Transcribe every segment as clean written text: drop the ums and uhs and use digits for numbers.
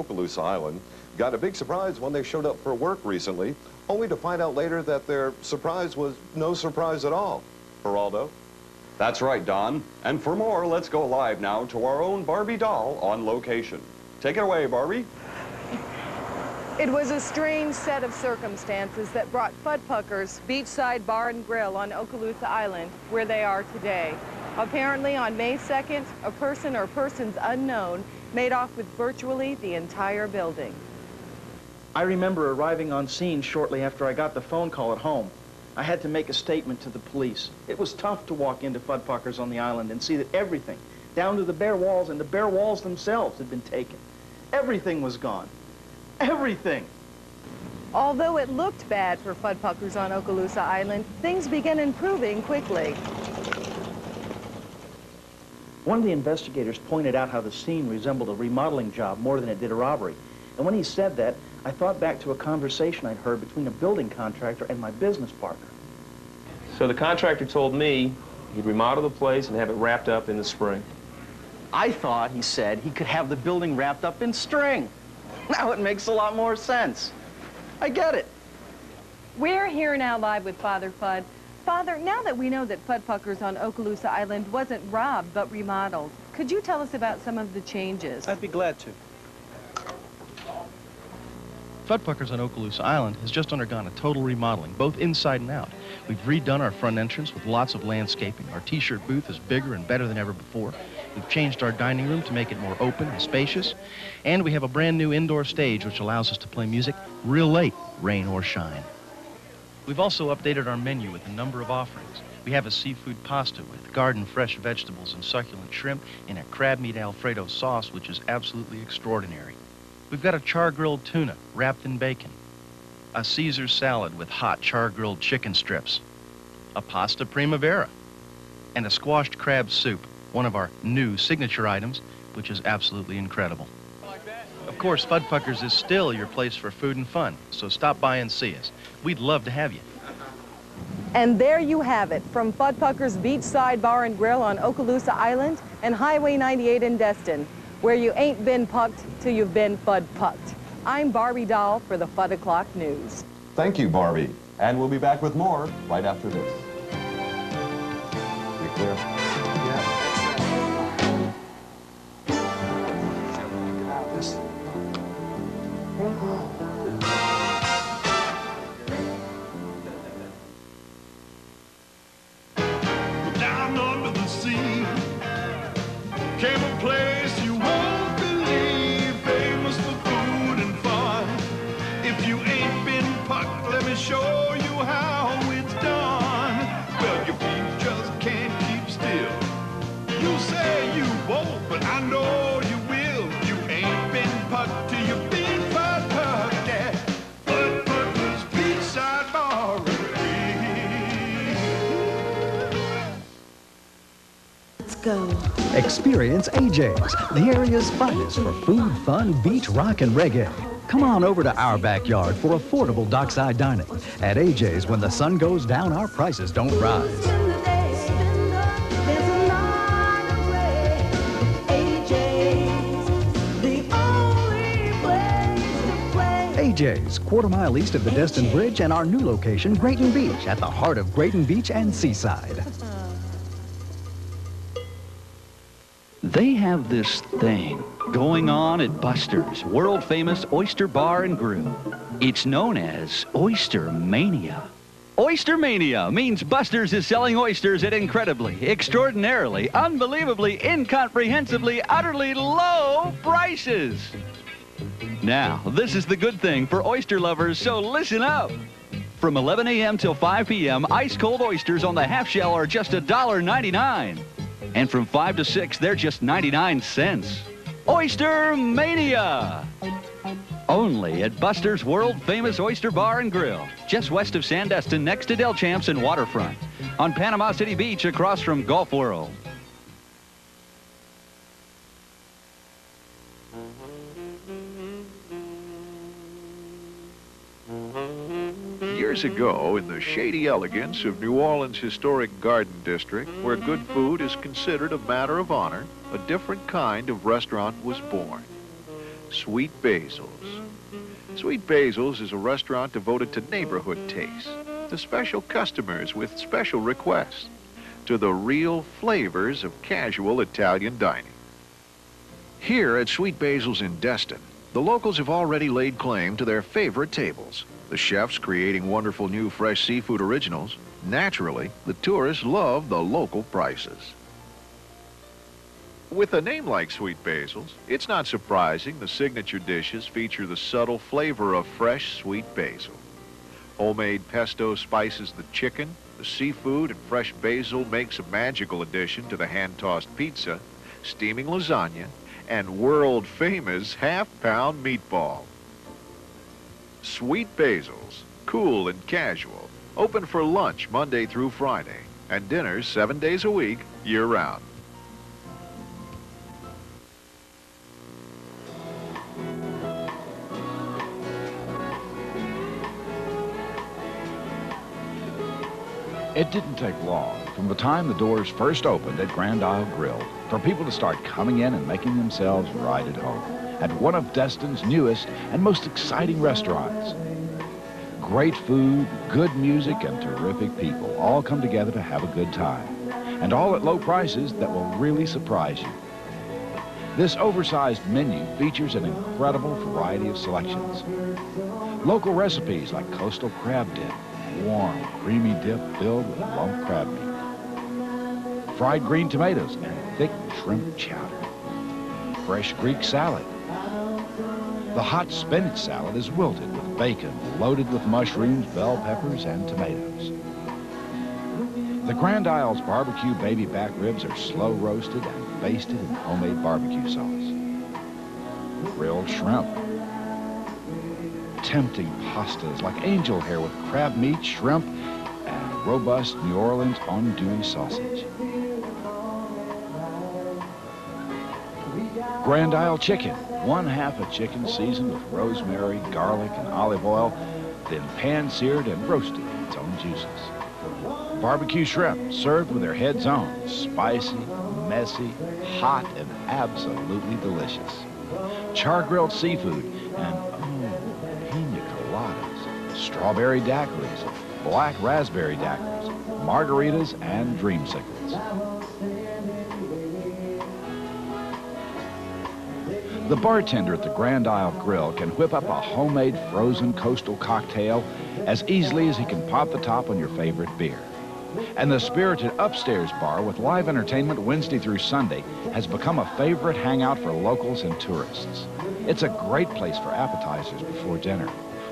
Okaloosa Island got a big surprise when they showed up for work recently, only to find out later that their surprise was no surprise at all. Geraldo? That's right, Don. And for more, let's go live now to our own Barbie doll on location. Take it away, Barbie. It was a strange set of circumstances that brought Fudpuckers Beachside Bar and Grill on Okaloosa Island where they are today. Apparently, on May 2nd, a person or persons unknown made off with virtually the entire building. I remember arriving on scene shortly after I got the phone call at home. I had to make a statement to the police. It was tough to walk into Fudpuckers on the island and see that everything, down to the bare walls and the bare walls themselves, had been taken. Everything was gone. Everything! Although it looked bad for Fudpuckers on Okaloosa Island, things began improving quickly. One of the investigators pointed out how the scene resembled a remodeling job more than it did a robbery. And when he said that, I thought back to a conversation I'd heard between a building contractor and my business partner. So the contractor told me he'd remodel the place and have it wrapped up in the spring. I thought he said he could have the building wrapped up in string. Now it makes a lot more sense. I get it. We're here now live with Father Fudd. Father, now that we know that Fudpuckers on Okaloosa Island wasn't robbed but remodeled, could you tell us about some of the changes? I'd be glad to. Fudpuckers on Okaloosa Island has just undergone a total remodeling, both inside and out. We've redone our front entrance with lots of landscaping. Our t-shirt booth is bigger and better than ever before. We've changed our dining room to make it more open and spacious. And we have a brand new indoor stage which allows us to play music real late, rain or shine. We've also updated our menu with a number of offerings. We have a seafood pasta with garden fresh vegetables and succulent shrimp in a crab meat Alfredo sauce, which is absolutely extraordinary. We've got a char-grilled tuna wrapped in bacon, a Caesar salad with hot char-grilled chicken strips, a pasta primavera, and a squashed crab soup, one of our new signature items, which is absolutely incredible. Of course, Fudpuckers is still your place for food and fun, so stop by and see us. We'd love to have you. And there you have it, from Fudpuckers Beachside Bar and Grill on Okaloosa Island and Highway 98 in Destin, where you ain't been pucked till you've been Fud-pucked. I'm Barbie Doll for the Fud O'Clock News. Thank you, Barbie. And we'll be back with more right after this. We clear? Down under the sea came a place you won't believe, famous for food and fun. If you ain't been pucked, let me show you how it's done. Well, your feet just can't keep still. You say you won't, but I know you will. You ain't been pucked till you've been Fudpucked at Fudpuckers Beachside Bar and Grill. Let's go. Experience AJ's, the area's finest for food, fun, beach, rock, and reggae. Come on over to our backyard for affordable dockside dining. At AJ's, when the sun goes down, our prices don't rise. AJ's, quarter-mile east of the Destin Bridge, and our new location, Grayton Beach, at the heart of Grayton Beach and Seaside. They have this thing going on at Buster's, world-famous oyster bar and grill. It's known as Oyster Mania. Oyster Mania means Buster's is selling oysters at incredibly, extraordinarily, unbelievably, incomprehensibly, utterly low prices. Now, this is the good thing for oyster lovers, so listen up. From 11 a.m. till 5 p.m., ice-cold oysters on the half shell are just $1.99. And from 5 to 6, they're just 99 cents. Oyster Mania! Only at Buster's world-famous Oyster Bar and Grill, just west of Sandestin, next to Del Champs and Waterfront, on Panama City Beach across from Gulf World. Years ago, in the shady elegance of New Orleans' historic Garden District, where good food is considered a matter of honor, a different kind of restaurant was born. Sweet Basils. Sweet Basils is a restaurant devoted to neighborhood tastes, to special customers with special requests, to the real flavors of casual Italian dining. Here at Sweet Basils in Destin, the locals have already laid claim to their favorite tables. The chefs creating wonderful new fresh seafood originals. Naturally, the tourists love the local prices. With a name like Sweet Basils, it's not surprising the signature dishes feature the subtle flavor of fresh sweet basil. Homemade pesto spices the chicken, the seafood and fresh basil makes a magical addition to the hand-tossed pizza, steaming lasagna, and world-famous half-pound meatball. Sweet Basils, cool and casual, open for lunch Monday through Friday, and dinner 7 days a week, year-round. It didn't take long from the time the doors first opened at Grand Isle Grill for people to start coming in and making themselves right at home at one of Destin's newest and most exciting restaurants. Great food, good music, and terrific people all come together to have a good time, and all at low prices that will really surprise you. This oversized menu features an incredible variety of selections. Local recipes like coastal crab dip, warm, creamy dip filled with lump crab meat, fried green tomatoes and thick shrimp chowder, fresh Greek salad. The hot spinach salad is wilted with bacon, loaded with mushrooms, bell peppers, and tomatoes. The Grand Isle's barbecue baby back ribs are slow roasted and basted in homemade barbecue sauce. Grilled shrimp. Tempting pastas like angel hair with crab meat, shrimp, and robust New Orleans andouille sausage. Grand Isle chicken, 1/2 a chicken seasoned with rosemary, garlic, and olive oil, then pan-seared and roasted in its own juices. Barbecue shrimp served with their heads on, spicy, messy, hot, and absolutely delicious. Char-grilled seafood and pina coladas, strawberry daiquiris, black raspberry daiquiris, margaritas, and dreamsicles. The bartender at the Grand Isle Grill can whip up a homemade frozen coastal cocktail as easily as he can pop the top on your favorite beer. And the spirited upstairs bar with live entertainment Wednesday through Sunday has become a favorite hangout for locals and tourists. It's a great place for appetizers before dinner,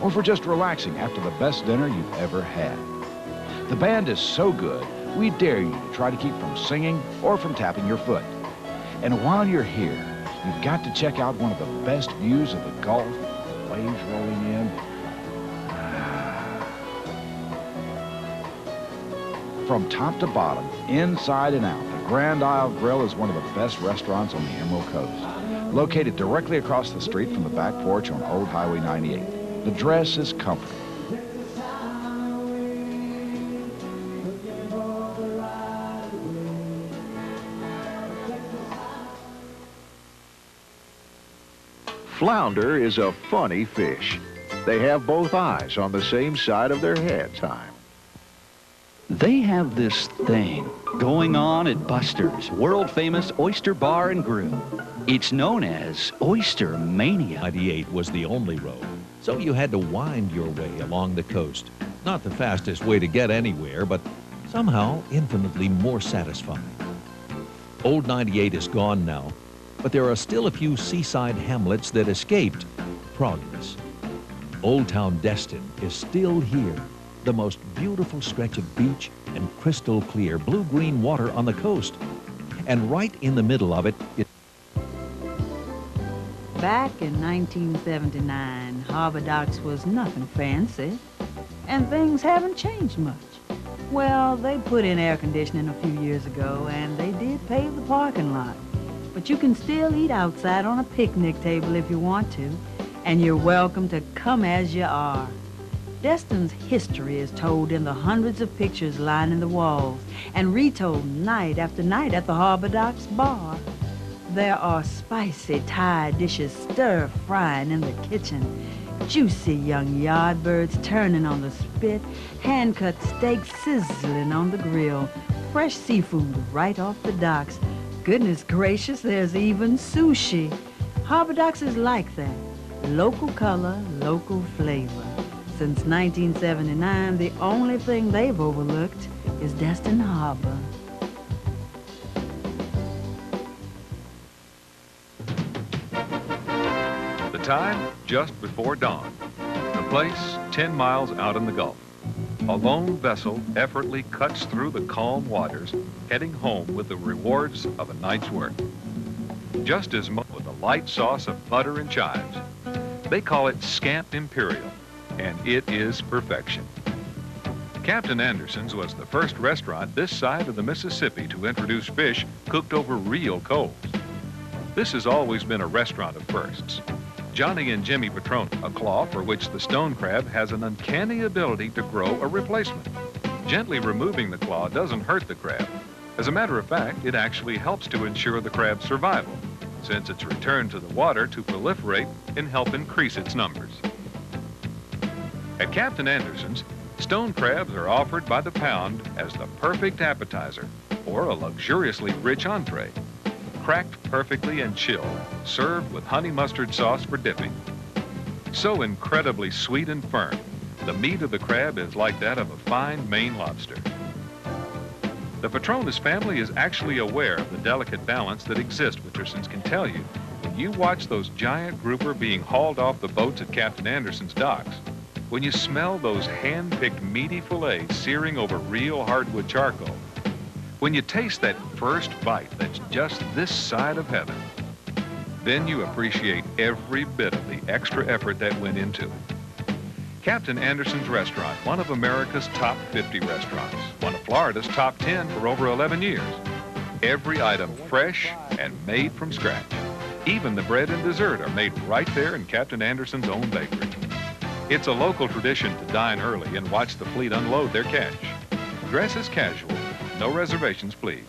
or for just relaxing after the best dinner you've ever had. The band is so good, we dare you to try to keep from singing or from tapping your foot. And while you're here, you've got to check out one of the best views of the Gulf, waves rolling in. From top to bottom, inside and out, the Grand Isle Grill is one of the best restaurants on the Emerald Coast. Located directly across the street from the back porch on Old Highway 98. The dress is comfortable. Flounder is a funny fish. They have both eyes on the same side of their head time. They have this thing going on at Buster's, world-famous oyster bar and grill. It's known as Oyster Mania. 98 was the only road, so you had to wind your way along the coast. Not the fastest way to get anywhere, but somehow infinitely more satisfying. Old 98 is gone now, but there are still a few seaside hamlets that escaped progress. Old Town Destin is still here, the most beautiful stretch of beach and crystal clear blue-green water on the coast. And right in the middle of it is... Back in 1979, Harbor Docks was nothing fancy, and things haven't changed much. Well, they put in air conditioning a few years ago, and they did pave the parking lot. But you can still eat outside on a picnic table if you want to, and you're welcome to come as you are. Destin's history is told in the hundreds of pictures lining the walls and retold night after night at the Harbor Docks Bar. There are spicy Thai dishes stir-frying in the kitchen, juicy young yardbirds turning on the spit, hand-cut steaks sizzling on the grill, fresh seafood right off the docks. Goodness gracious, there's even sushi. Harbor Docks is like that. Local color, local flavor. Since 1979, the only thing they've overlooked is Destin Harbor. The time, just before dawn. The place, 10 miles out in the Gulf. A lone vessel effortlessly cuts through the calm waters, heading home with the rewards of a night's work. Just as much with a light sauce of butter and chives. They call it Scamp Imperial, and it is perfection. Captain Anderson's was the first restaurant this side of the Mississippi to introduce fish cooked over real coals. This has always been a restaurant of firsts. Johnny and Jimmy Petrone, a claw for which the stone crab has an uncanny ability to grow a replacement. Gently removing the claw doesn't hurt the crab. As a matter of fact, it actually helps to ensure the crab's survival, since it's returned to the water to proliferate and help increase its numbers. At Captain Anderson's, stone crabs are offered by the pound as the perfect appetizer or a luxuriously rich entree. Cracked perfectly and chilled, served with honey mustard sauce for dipping. So incredibly sweet and firm, the meat of the crab is like that of a fine Maine lobster. The Petronas family is actually aware of the delicate balance that exists, Richardson's can tell you. When you watch those giant grouper being hauled off the boats at Captain Anderson's docks, when you smell those hand-picked meaty fillets searing over real hardwood charcoal, when you taste that first bite that's just this side of heaven, then you appreciate every bit of the extra effort that went into it. Captain Anderson's Restaurant, one of America's top 50 restaurants, one of Florida's top 10 for over 11 years. Every item fresh and made from scratch. Even the bread and dessert are made right there in Captain Anderson's own bakery. It's a local tradition to dine early and watch the fleet unload their catch. Dress as casual. No reservations, please.